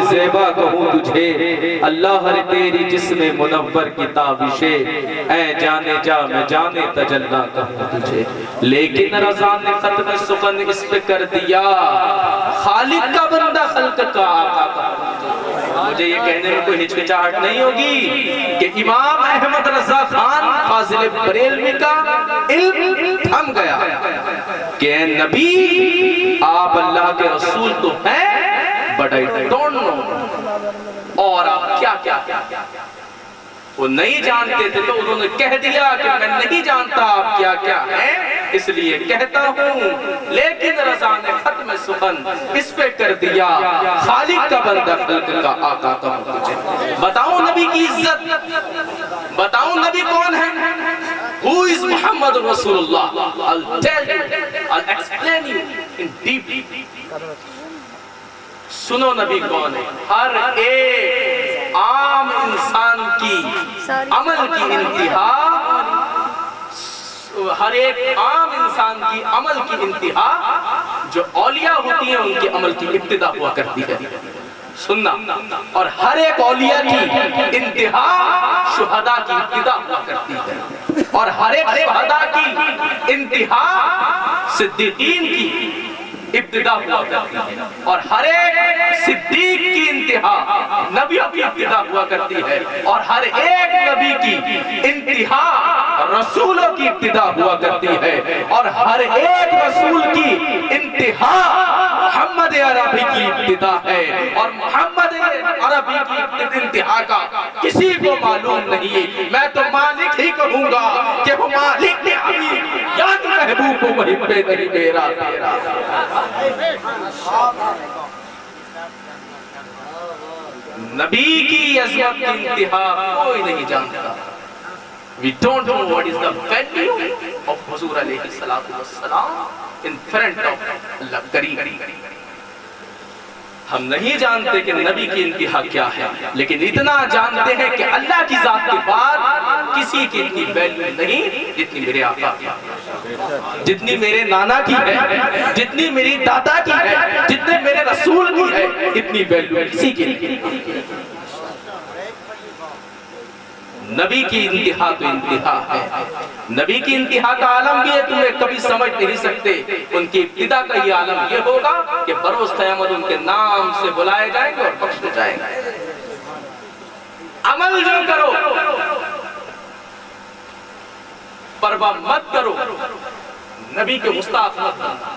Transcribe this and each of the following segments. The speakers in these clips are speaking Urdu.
زیبا کہوں تجھے اللہ ہر تیری جسم منور کی تابشے اے جانے جا میں جانے تجلا کہوں تجھے لیکن رضا نے ختم سخن اس پہ کر دیا خالق کا بندہ خلق کا آقا کہوں تجھے۔ مجھے یہ کہنے میں کوئی ہچکچاہٹ نہیں ہوگی کہ امام احمد رضا خان فاضل بریلوی کا علم تھم گیا کہ اے نبی آپ اللہ کے رسول تو ہیں but I don't know اور آپ کیا کیا وہ نہیں جانتے تھے تو انہوں نے کہہ دیا کہ میں نہیں جانتا آپ کیا کیا ہیں اس لیے کہتا ہوں لیکن رضا نے ختم سخن اس پہ کر دیا خالق کا بندہ خلق کا آقا کہوں تجھے۔ بتاؤں نبی کی عزت، بتاؤں نبی کون ہے؟ Who is Muhammad Rasulullah? I'll tell you, I'll explain you in deep. سنو نبی کون ہے؟ ہر ایک عام انسان کی عمل کی انتہا، ہر ایک عام انسان کی عمل کی انتہا جو اولیاء ہوتی ہیں ان کے عمل کی ابتدا ہوا کرتی ہے، سننا، اور ہر ایک اولیاء کی انتہا شہداء کی ابتدا ہوا کرتی ہے، اور ہر ایک شہداء کی انتہا صدیقین کی ابتدا ہوا کرتی ہے، اور ہر ایک صدیق کی انتہا نبیوں کی ابتدا ہوا کرتی ہے، اور ہر ایک نبی کی انتہا رسولوں کی ابتدا ہوا کرتی ہے، اور ہر ایک رسول کی انتہا محمد عربی کی ابتدا ہے، اور محمد عربی کی انتہا کا کسی کو معلوم نہیں۔ میں تو مالک ہی کہوں گا کہ وہ مالک نے ابھی یاد محبوب کو محب نہیں میرا تیرا۔ نبی کی عظمت کی انتہا کوئی نہیں جانتا۔ We don't know what is the value of حضور علیہ السلام in front of اللہ کریم۔ ہم نہیں جانتے کہ نبی کی انتہا کیا ہے، لیکن اتنا جانتے ہیں کہ اللہ کی ذات کے بعد کسی کی اتنی ویلیو نہیں جتنی میرے آقا کی، جتنی میرے نانا کی ہے، جتنی میری دادا کی ہے، جتنے میرے رسول کی ہے، اتنی ویلیو کسی کی نہیں۔ نبی کی انتہا تو انتہا ہے، نبی کی انتہا کا عالم بھی ہے تمہیں کبھی سمجھ نہیں سکتے۔ ان کی ابتدا کا یہ عالم یہ ہوگا کہ بروز قیامت ان کے نام سے بلائے جائیں گے اور بخشے جائیں گے۔ عمل جو کرو پروا مت کرو، نبی کے مستعف مت بننا۔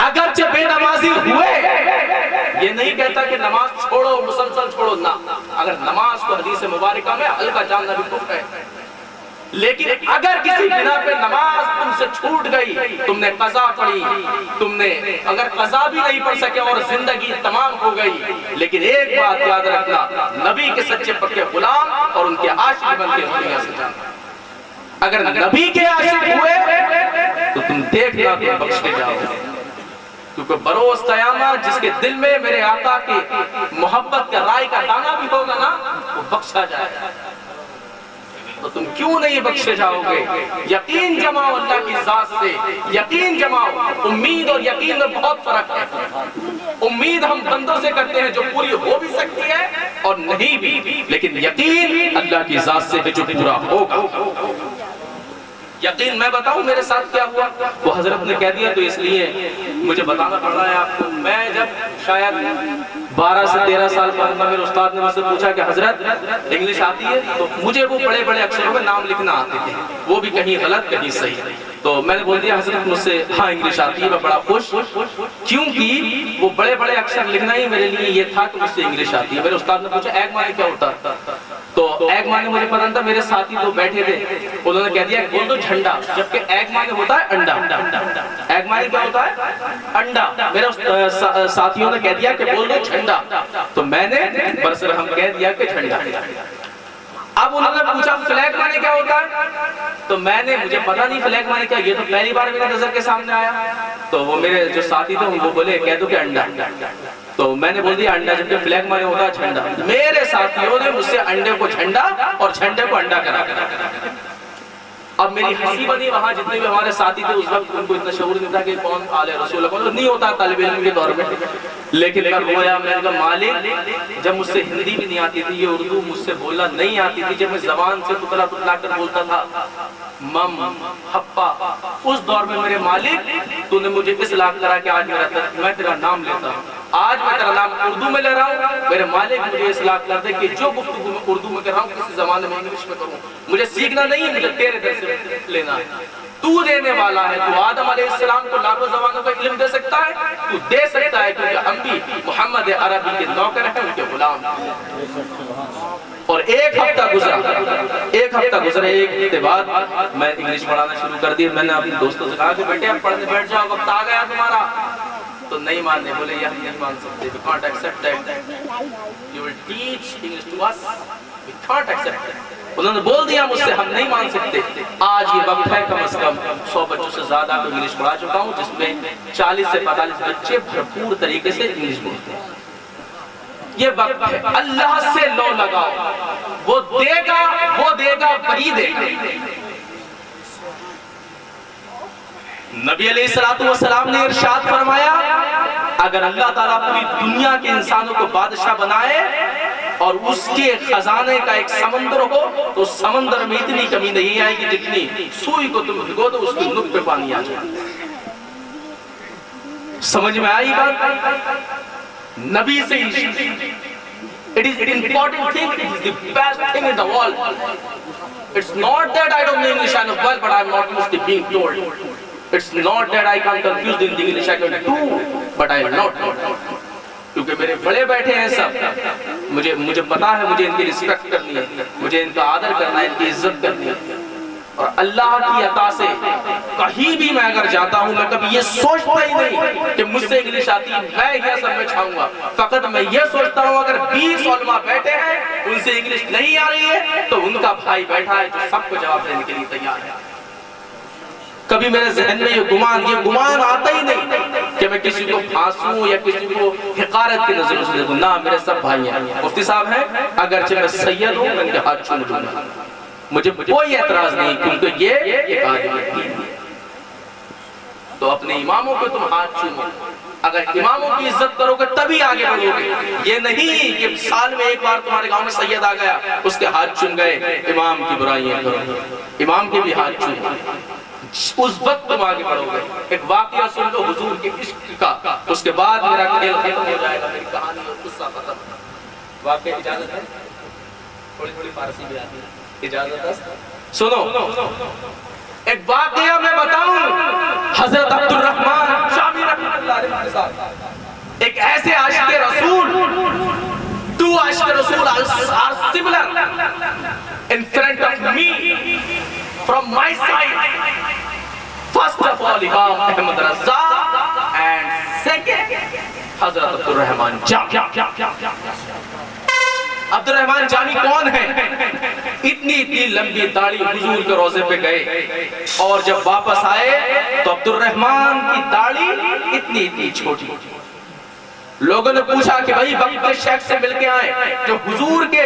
اگرچہ بے نمازی ہوئے یہ نہیں کہتا کہ نماز چھوڑو مسلسل چھوڑو، نہ، اگر نماز کو حدیث مبارکہ میں ہلکا جاننا بھی کفر ہے، لیکن اگر کسی بنا پہ نماز تم سے چھوٹ گئی، تم نے قضا پڑھی، تم نے اگر قضا بھی نہیں پڑھ سکے اور زندگی تمام ہو گئی، لیکن ایک بات یاد رکھنا، نبی کے سچے پکے غلام اور ان کے عاشق بن کے دنیا سے جانا۔ اگر نبی کے عاشق ہوئے تو تم دیکھنا تم بخشے جاؤ، کیونکہ بروز قیامت جس کے دل میں میرے آقا کی محبت کا رائے کا دانہ بھی ہوگا نا، وہ بخشا جائے گا۔ تو تم کیوں نہیں بخشے جاؤ گے؟ یقین جماؤ اللہ کی ذات سے، یقین جماؤ۔ امید اور یقین میں بہت فرق ہے۔ امید ہم بندوں سے کرتے ہیں جو پوری ہو بھی سکتی ہے اور نہیں بھی، لیکن یقین اللہ کی ذات سے ہے جو پورا ہوگا۔ یقین میں بتاؤں میرے ساتھ کیا ہوا؟ وہ حضرت نے کہہ دیا تو اس لیے مجھے بتانا پڑ رہا ہے آپ کو۔ میں جب شاید 12 سے 13 سال پر میرے استاد نے مجھ سے پوچھا کہ حضرت انگلش آتی ہے، تو مجھے وہ بڑے بڑے اکشروں میں نام لکھنا آتے تھے، وہ بھی کہیں غلط کہیں صحیح۔ تو میں نے بول دیا حضرت مجھ سے ہاں انگلش آتی ہے، میں بڑا خوش، کیونکہ وہ بڑے بڑے اکشر لکھنا ہی میرے لیے یہ تھا کہ مجھ سے انگلش آتی ہے۔ میرے استاد نے پوچھا ایگ مانی کیا ہوتا ہے؟ تو ایگ مانی مجھے پتہ تھا، میرے ساتھی تو بیٹھے تھے، انہوں نے کہہ دیا بول دو جھنڈا، جبکہ ایگ مانی ہوتا ہے انڈا۔ ایگ مانی کیا ہوتا ہے؟ انڈا۔ میرے ساتھیوں نے کہہ دیا کہ بول دو جھنڈا، تو میں نے برسرہم کہہ دیا کہ جھنڈا۔ اب انہوں نے پوچھا فلیگ مانی کیا ہوتا ہے؟ تو میں نے مجھے پتا نہیں فلیگ مانی کیا، یہ تو پہلی بار میرے نظر کے سامنے آیا۔ تو وہ میرے جو ساتھی تھے وہ بولے کہہ دو کہ انڈا، تو میں نے بول دیا انڈا، جبکہ فلیگ مانی ہوتا ہے جھنڈا۔ میرے ساتھیوں نے مجھ سے انڈے کو جھنڈا اور جھنڈے کو انڈا کرا۔ اب میری ہنسی بنی، وہاں جتنے بھی ہمارے ساتھی تھے اس وقت ان کو اتنا شعور نہیں تھا کہ کون آل رسول اللہ، کون نہیں ہوتا طالب علم کے دور میں، لیکن میں رویا، میں نے کہا مالک جب مجھ سے ہندی بھی نہیں آتی تھی، یہ اردو مجھ سے بولنا نہیں آتی تھی، جب میں زبان سے ٹکڑا ٹکڑا کر بولتا تھا مم ہپا، اس دور میں میرے مالک تو نے مجھے اس لاکھ کرا کہ آج میں تیرا نام لیتا ہوں، آج میں تیرا نام اردو میں لے رہا ہوں، میرے مالک مجھے اس لاکھ کر دے کہ جو گفتگو میں اردو میں کر رہا ہوں کسی زمانے میں انگلش میں کروں، مجھے سیکھنا نہیں ہے، مجھے تیرے در سے لینا ہے، تو دینے والا ہے، تو آدم علیہ السلام کو لاکھوں زبانوں کا علم دے سکتا ہے، تو دے سکتا ہے، کیونکہ ہم بھی محمد عربی کے نوکر ہیں، ان کے غلام ہیں۔ اور ایک ہفتہ گزرا، ایک ہفتے بعد میں انگلش پڑھانا شروع کر دی، میں نے اپنے دوستوں سے کہا کہ بیٹے اب پڑھنے بیٹھ جاؤ، وقت آ گیا تمہارا، تو نہیں ماننے، بولے یہ ہم نہیں مان سکتے، we can't accept that you will teach English to us, we can't accept that۔ انہوں نے بول دیا مجھ سے ہم نہیں مان سکتے۔ آج یہ وقت ہے کم از کم 100 بچوں سے زیادہ کو انگلش پڑھا چکا ہوں، جس میں 40 سے 45 بچے بھرپور طریقے سے انگلش بولتے ہیں۔ یہ وقت ہے، اللہ سے لو لگاؤ، وہ دے گا وہی دے گا۔ نبی علیہ السلام نے ارشاد فرمایا اگر اللہ تعالیٰ پوری دنیا کے انسانوں کو بادشاہ بنائے اور اس کے خزانے کا ایک سمندر ہو تو سمندر میں اتنی کمی نہیں آئے گی جتنی سوئی کو تم بھگو دو اس کی نک پہ پانی آ جائے۔ سمجھ میں آئی بات؟ نبی سے it is an important thing, it is the best thing in the world. It's not that I don't know English, I know well, but I am not used to being told. It's not that I can't confuse in the English, I can do, but I will not. کیونکہ میرے بڑے بیٹھے ہیں سب، مجھے پتا ہے مجھے ان کی رسپیکٹ کرنی ہے، مجھے ان کا آدر کرنا ہے، ان کی عزت کرنی ہے، اور اللہ کی عطا سے کہیں بھی میں اگر جاتا ہوں میں کبھی یہ سوچتا ہی نہیں کہ مجھ سے انگلش آتی ہے میں یہ سب میں چھاؤں گا، فقط میں یہ سوچتا ہوں اگر 20 علماء بیٹھے ہیں ان سے انگلش نہیں آ رہی ہے تو ان کا بھائی بیٹھا ہے جو سب کو جواب دینے کے لیے تیار ہے۔ کبھی میرے ذہن میں یہ گمان آتا ہی نہیں کہ میں کسی کو پھانسوں یا کسی کو حقارت کی نظر سے دیکھوں، نہ میرے سب بھائی ہیں، مفتی صاحب ہیں، اگرچہ میں سید ہوں میں ان کے ہاتھ چھو لوں گا، مجھے کوئی اعتراض نہیں کیونکہ یہ ایک آدمی ہے۔ تو اپنے اماموں کو تم ہاتھ چھو، اگر اماموں کی عزت کرو گے تبھی آگے بڑھو گے، یہ نہیں کہ سال میں ایک بار تمہارے گاؤں میں سید آ گیا اس کے ہاتھ چن گئے امام کی برائیاں کرو، امام کے بھی ہاتھ چن، اس وقت تم آگے بڑھو گے۔ ایک واقعہ سن لو حضور کے عشق کا، اس کے بعد میرا کھیل ختم ہو جائے گا، میری کہانی اور قصہ ختم۔ واقعہ اجازت ہے؟ تھوڑی تھوڑی فارسی بھی آتی ہے، اجازت ہے؟ سنو ایک واقعہ میں بتاؤں، حضرت عبد الرحمن شامی رحمۃ اللہ علیہ کے ساتھ ایک ایسے عاشق رسول، two عاشق رسول are similar in front of me from my side. First of all Imam Ahmad Raza and second حضرت عبد الرحمن جامی۔ عبد الرحمن جامی کون ہے؟ اتنی لمبی داڑھی، حضور کے روضے پہ گئے اور جب واپس آئے تو عبد الرحمن کی داڑھی اتنی چھوٹی۔ لوگوں نے پوچھا کہ بھائی وقت کے شیخ سے مل کے آئے جو حضور کے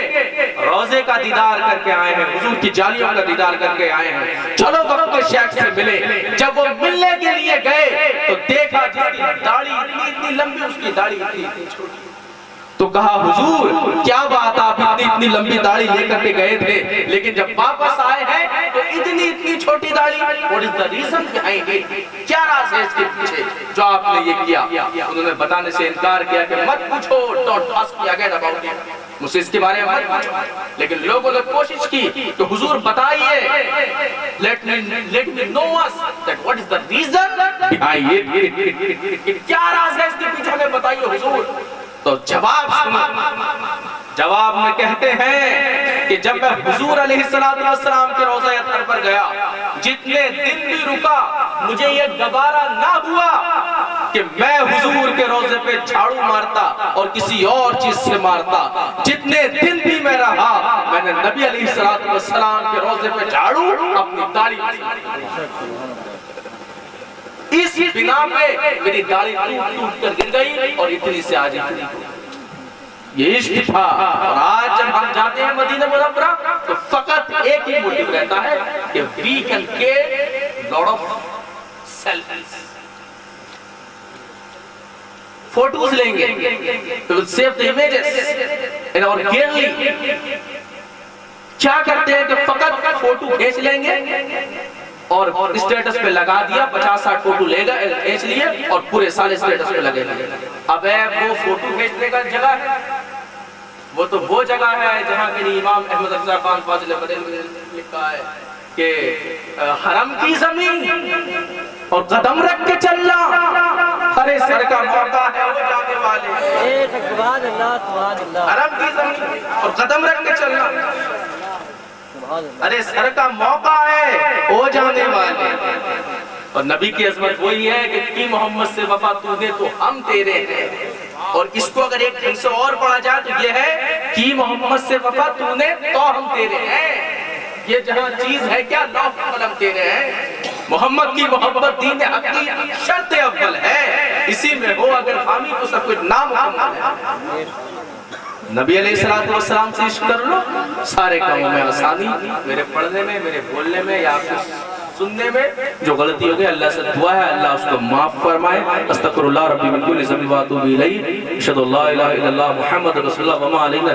روضے کا دیدار کر کے آئے ہیں، حضور کی جالیوں کا دیدار کر کے آئے ہیں، چلو وقت کے شیخ سے ملے۔ جب وہ ملنے کے لیے گئے تو دیکھا جس کی داڑھی اتنی لمبی اس کی داڑھی اتنی چھوٹی۔ تو کہا حضور کیا بات آپ اتنی لمبی داڑھی لے کر کے گئے تھے لیکن جب واپس آئے ہیں تو اتنی چھوٹی داڑھی، what is the reason behind it؟ کیا راز ہے اس کے پیچھے جو آپ نے یہ کیا؟ انہوں نے بتانے سے انکار کیا کہ مت پوچھو، don't ask me again about it، مجھ سے اس کے بارے میں مت پوچھو۔ لیکن لوگوں نے کوشش کی کہ حضور بتائیے، let me know us that what is the reason behind it، کیا راز ہے اس کے پیچھے ہمیں بتائیے حضور۔ تو جواب سنو، جواب میں کہتے ہیں کہ جب میں حضور علیہ السلام کے روضہ اطہر پر گیا، جتنے دن بھی رکا مجھے یہ گوارا نہ ہوا کہ میں حضور کے روضے پہ جھاڑو مارتا اور کسی اور چیز سے مارتا۔ جتنے دن بھی میں رہا میں نے نبی علیہ السلام کے روضے پہ جھاڑو اپنی داڑھی اس بنا پہ میری داڑھی ٹوٹ کر گر گئی اور اتنی سے آج اتنی۔ یہ عشق تھا۔ اور آج جب ہم جاتے ہیں مدینہ منورہ تو فقط فقط ایک ہی موٹیو رہتا ہے کہ we can get lot of selfies. Photos لیں گے, we will save the images in our gallery. کیا کرتے ہیں کہ فقط فوٹو کھینچ لیں گے اور اسٹیٹس پہ لگا دیا, 50-60 فوٹو لے گا کھینچ لیے اور پورے سال اسٹیٹس پہ لگے گا. اب وہ فوٹو کھینچنے کا جگہ ہے, وہ تو وہ جگہ ہے جہاں کے لیے امام احمد رضا خان فاضل بریلوی نے لکھا ہے کہ حرم کی زمین اور قدم رکھ کے چلنا ہر سر کا موقع ہے وہ جانے والے. سبحان اللہ سبحان اللہ. حرم کی زمین اور قدم رکھ کے چلنا ارے سر کا موقع ہے وہ جانے والے. اور نبی کی عظمت وہی ہے کہ کی محمد سے وفا تو دے تو ہم تیرے ہیں. اور اس کو اگر ایک ڈھنگ سے اور پڑھا جائے تو یہ ہے کہ محمد سے وفا تو نے تو ہم تیرے ہیں. یہ جہاں چیز ہے کیا لوح قلم تیرے ہیں. محمد کی محبت دین حق کی شرط اول ہے, اسی میں ہو اگر خامی تو سب کچھ نامکمل ہے. نبی علیہ السلام سے عشق کر لو, سارے کاموں میں آسانی. میرے پڑھنے میں, میرے بولنے میں یا کچھ سننے میں جو غلطی ہو گئی اللہ سے دعا ہے اللہ اس کو معاف فرمائے. استغفر اللہ ربی من کل ذنب و اتوب الیہ. اشہد ان لا الہ الا اللہ محمد رسول اللہ وما علینا.